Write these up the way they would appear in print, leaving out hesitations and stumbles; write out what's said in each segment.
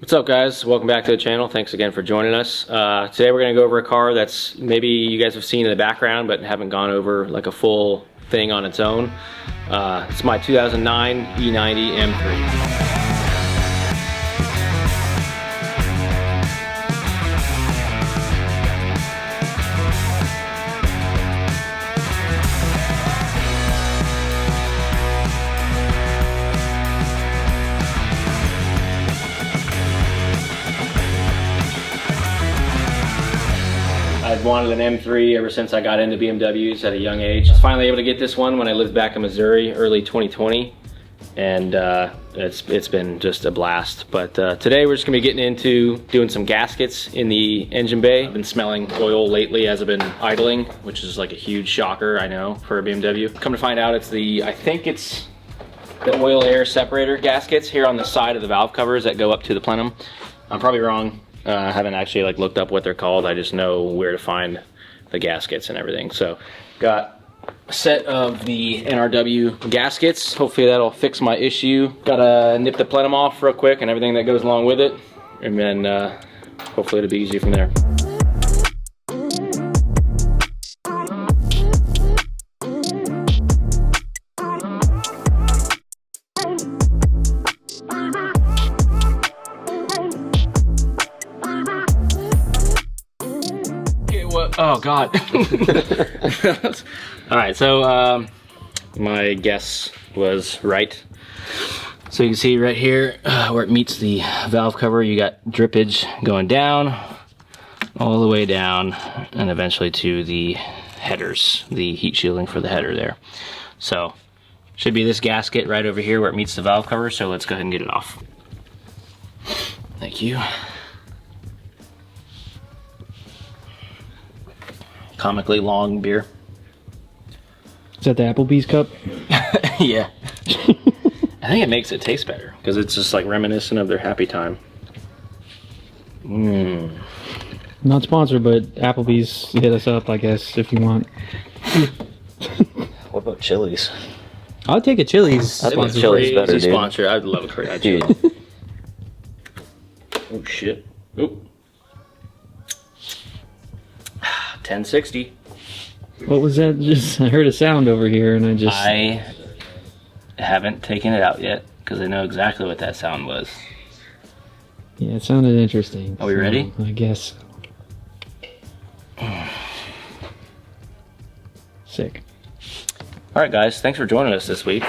What's up, guys? Welcome back to the channel. Thanks again for joining us. Today we're going to go over a car that's maybe you guys have seen in the background but haven't gone over like a full thing on its own. It's my 2009 E90 M3. I've wanted an M3 ever since I got into BMWs at a young age. I was finally able to get this one when I lived back in Missouri, early 2020, and it's been just a blast. But today we're just gonna be getting into doing some gaskets in the engine bay. I've been smelling oil lately as I've been idling, which is like a huge shocker, I know, for a BMW. Come to find out, it's I think it's the oil air separator gaskets here on the side of the valve covers that go up to the plenum. I'm probably wrong. I haven't actually looked up what they're called. I just know where to find the gaskets and everything. So got a set of the NRW gaskets. Hopefully that'll fix my issue. Gotta nip the plenum off real quick and everything that goes along with it. And then hopefully it'll be easy from there. Oh God. All right, so my guess was right. So you can see right here where it meets the valve cover, you got drippage going down, all the way down, and eventually to the headers, the heat shielding for the header there. So should be this gasket right over here where it meets the valve cover, so let's go ahead and get it off. Thank you. Comically long beer. Is that the Applebee's cup? Yeah. I think it makes it taste better because it's just like reminiscent of their happy time. Not sponsored, but Applebee's, hit us up, I guess, if you want. What about Chili's? I'll take a Chili's. I think Chili's better, dude. Sponsor. I'd love a crazy Dude. Oh shit. Oop. 1060. What was that? Just I heard a sound over here and I haven't taken it out yet because I know exactly what that sound was. Yeah, it sounded interesting. Are we ready? I guess. Sick. All right, guys. Thanks for joining us this week.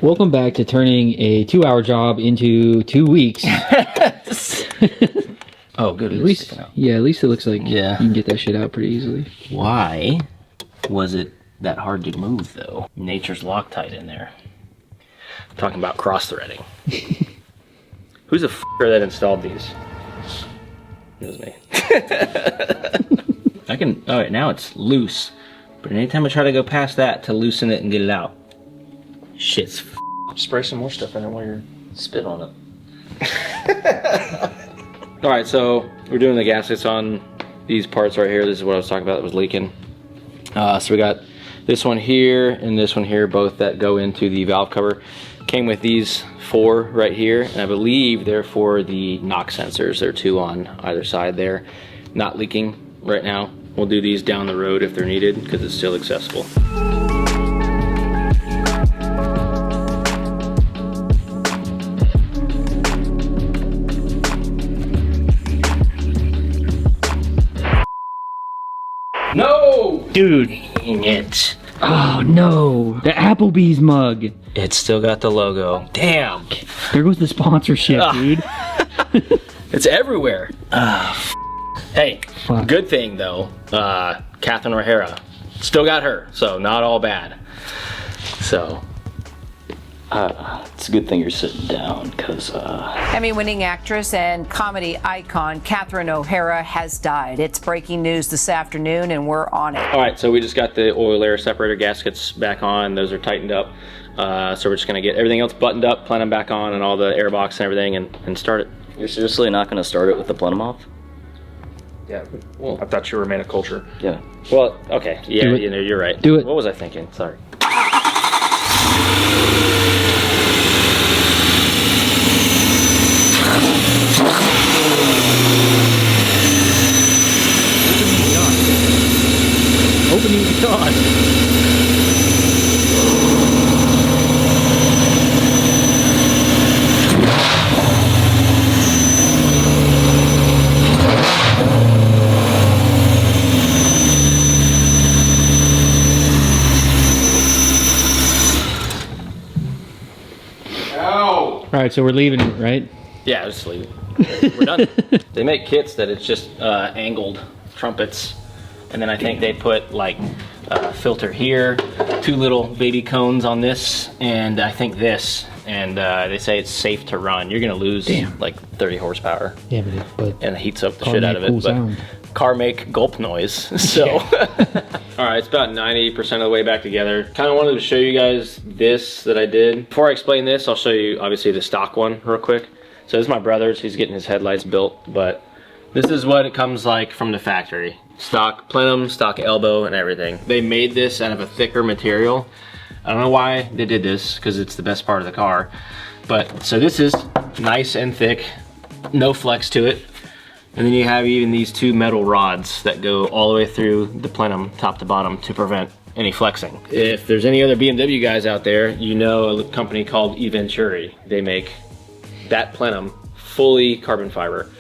Welcome back to turning a 2-hour job into 2 weeks. Oh, good. At least, yeah, at least it looks like yeah. You can get that shit out pretty easily. Why was it that hard to move, though? Nature's Loctite in there. I'm talking about cross-threading. Who's the f***er that installed these? It was me. I can... Alright, now it's loose. But anytime I try to go past that to loosen it and get it out, shit's f***. Spray some more stuff in it while you're spit on it. Alright, so we're doing the gaskets on these parts right here. This is what I was talking about that was leaking. So we got this one here and this one here, both that go into the valve cover. Came with these 4 right here, and I believe they're for the knock sensors. There are 2 on either side there. Not leaking right now. We'll do these down the road if they're needed because it's still accessible. No! Dude, dang it. Oh no, the Applebee's mug. It's still got the logo. Damn. There goes the sponsorship, dude. It's everywhere. Hey, Fuck. Good thing though, Catherine O'Hara. Still got her, so not all bad. So. It's a good thing you're sitting down, because Emmy-winning actress and comedy icon Catherine O'Hara has died. It's breaking news this afternoon, and we're on it. All right, so we just got the oil air separator gaskets back on. Those are tightened up. So we're just gonna get everything else buttoned up, plenum back on, and all the air box and everything, and start it. You're seriously not going to start it with the plenum off? Yeah, well, I thought you were man of culture. Yeah. Well, okay, yeah, you know, you're right. Do it. What was I thinking? Sorry. Alright, so we're leaving it, right? Yeah, just leave it. We're done. They make kits that it's just angled trumpets, and then I think they put like a filter here, 2 little baby cones on this, and I think this, and they say it's safe to run. You're gonna lose like 30 horsepower. Yeah, but and it heats up the shit out of it. Cool but sound. Car make gulp noise. So, all right, it's about 90% of the way back together. Kind of wanted to show you guys this that I did. Before I explain this, I'll show you obviously the stock one real quick. So this is my brother's. He's getting his headlights built, but this is what it comes like from the factory. Stock plenum, stock elbow, and everything. They made this out of a thicker material. I don't know why they did this, because it's the best part of the car. But so this is nice and thick, no flex to it. And then you have even these 2 metal rods that go all the way through the plenum, top to bottom, to prevent any flexing. If there's any other BMW guys out there, you know a company called E90. They make that plenum fully carbon fiber.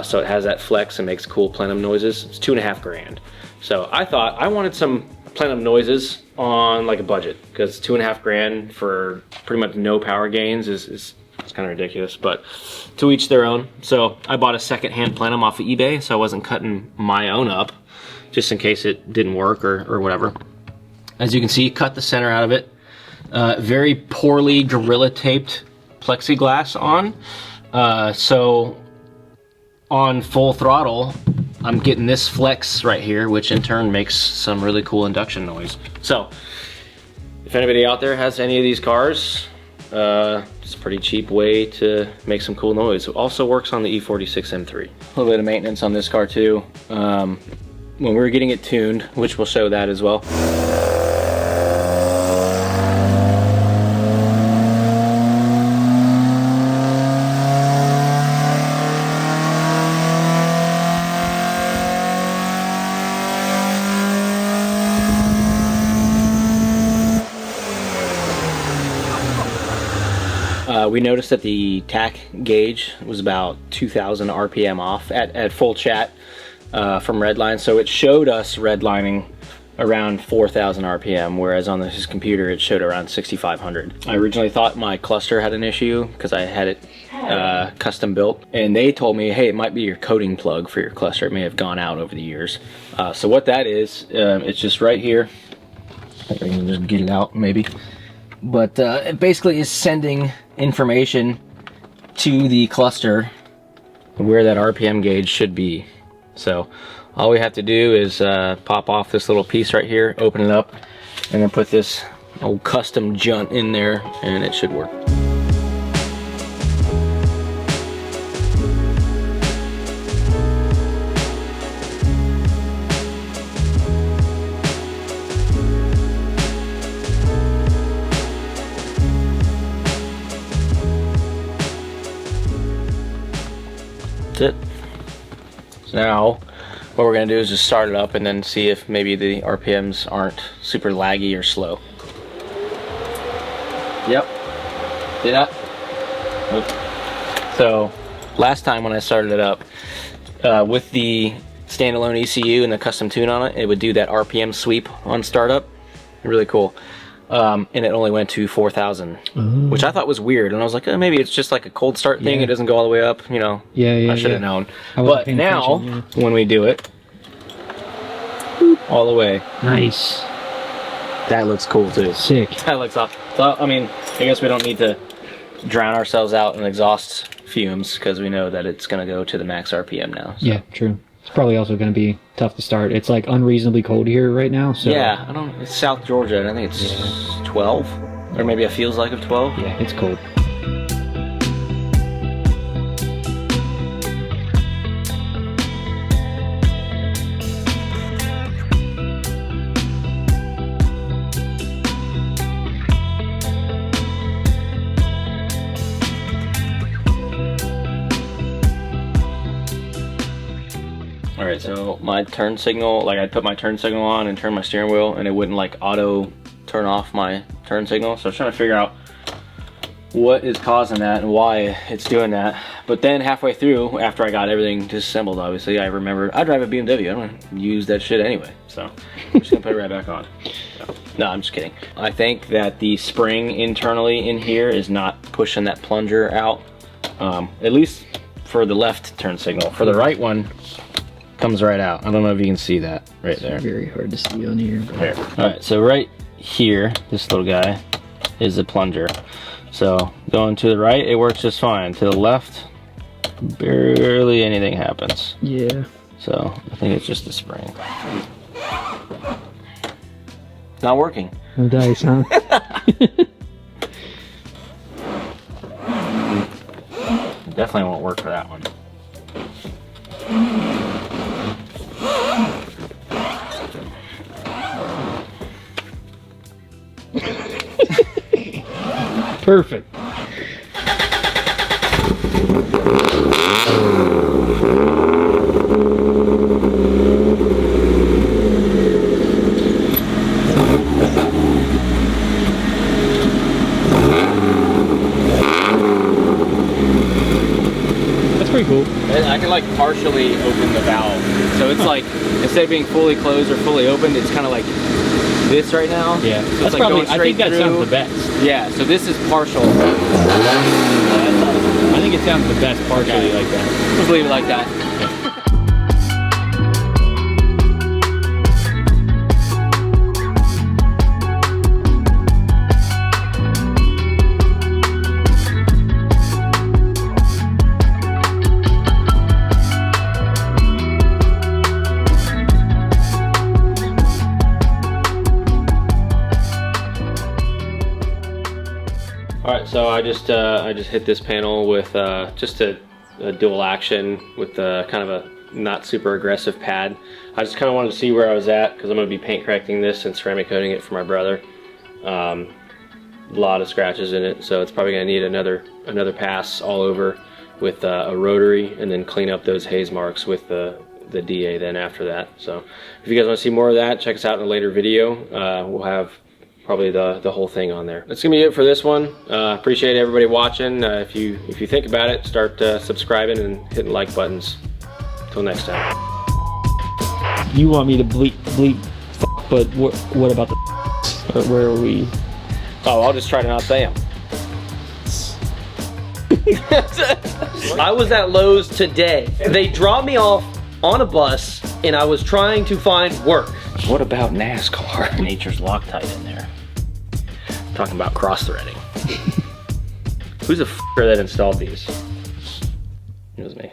So it has that flex and makes cool plenum noises. It's $2.5 grand. So I thought I wanted some plenum noises on like a budget, because $2.5 grand for pretty much no power gains is it's kind of ridiculous, but to each their own. So I bought a second-hand plenum off of eBay, so I wasn't cutting my own up, just in case it didn't work or whatever. As you can see, cut the center out of it. Very poorly Gorilla taped plexiglass on. So on full throttle, I'm getting this flex right here, which in turn makes some really cool induction noise. So if anybody out there has any of these cars, it's a pretty cheap way to make some cool noise. It also works on the E46 M3. A little bit of maintenance on this car too. When we were getting it tuned, which we'll show that as well. We noticed that the tach gauge was about 2,000 RPM off at full chat from redline, so it showed us redlining around 4,000 RPM, whereas on his computer it showed around 6,500. I originally thought my cluster had an issue because I had it custom built, and they told me, hey, it might be your coating plug for your cluster. It may have gone out over the years. So what that is, it's just right here. I can just get it out maybe. But it basically is sending information to the cluster where that RPM gauge should be. So all we have to do is pop off this little piece right here, open it up, and then put this old custom junt in there, and it should work. It. So now what we're gonna do is just start it up and then see if maybe the RPMs aren't super laggy or slow. Yep. See that? Oops. So last time when I started it up with the standalone ECU and the custom tune on it, it would do that RPM sweep on startup. Really cool. And it only went to 4,000, which I thought was weird. And I was like, oh, maybe it's just like a cold start thing. It doesn't go all the way up, you know. I should have known. But now, when we do it, all the way. Nice. That looks cool too. Sick. That looks awesome. So, I mean, I guess we don't need to drown ourselves out in exhaust fumes, because we know that it's going to go to the max RPM now. So. Yeah, true. It's probably also going to be tough to start. It's like unreasonably cold here right now. So yeah, I don't. It's South Georgia, and I think it's 12, or maybe it feels like of 12. Yeah, it's cold. Alright, so my turn signal, like I'd put my turn signal on and turn my steering wheel, and it wouldn't like auto turn off my turn signal. So I was trying to figure out what is causing that and why it's doing that. But then halfway through, after I got everything disassembled, obviously, I remember I drive a BMW. I don't use that shit anyway. So I'm just gonna put it right back on. So. No, I'm just kidding. I think that the spring internally in here is not pushing that plunger out, at least for the left turn signal. For the right one, comes right out. I don't know if you can see that right there. Very hard to see on here. There. All right, so right here, this little guy is the plunger. So going to the right, it works just fine. To the left, barely anything happens. Yeah. So I think it's just the spring. Not working. No dice, huh? Definitely won't work for that one. Perfect. That's pretty cool. I can like partially open the valve. So it's like, instead of being fully closed or fully opened, it's kind of like this right now. Yeah, So that's it's like probably, going I think straight that sounds through. the best. Yeah, so this is partial. I think it sounds the best partially like that. Let's leave it like that. All right, so I just hit this panel with just a dual action with kind of a not super aggressive pad. I just kind of wanted to see where I was at because I'm going to be paint correcting this and ceramic coating it for my brother. A lot of scratches in it, so it's probably going to need another pass all over with a rotary, and then clean up those haze marks with the DA then after that. So if you guys want to see more of that, check us out in a later video. We'll have probably the whole thing on there. That's gonna be it for this one. Appreciate everybody watching. If you think about it, start subscribing and hitting like buttons. Until next time. You want me to bleep, but what about the or where are we? Oh, I'll just try to not say them. I was at Lowe's today. They dropped me off on a bus and I was trying to find work. What about NASCAR? Nature's Loctite in there. Talking about cross-threading. Who's the f***er that installed these? It was me.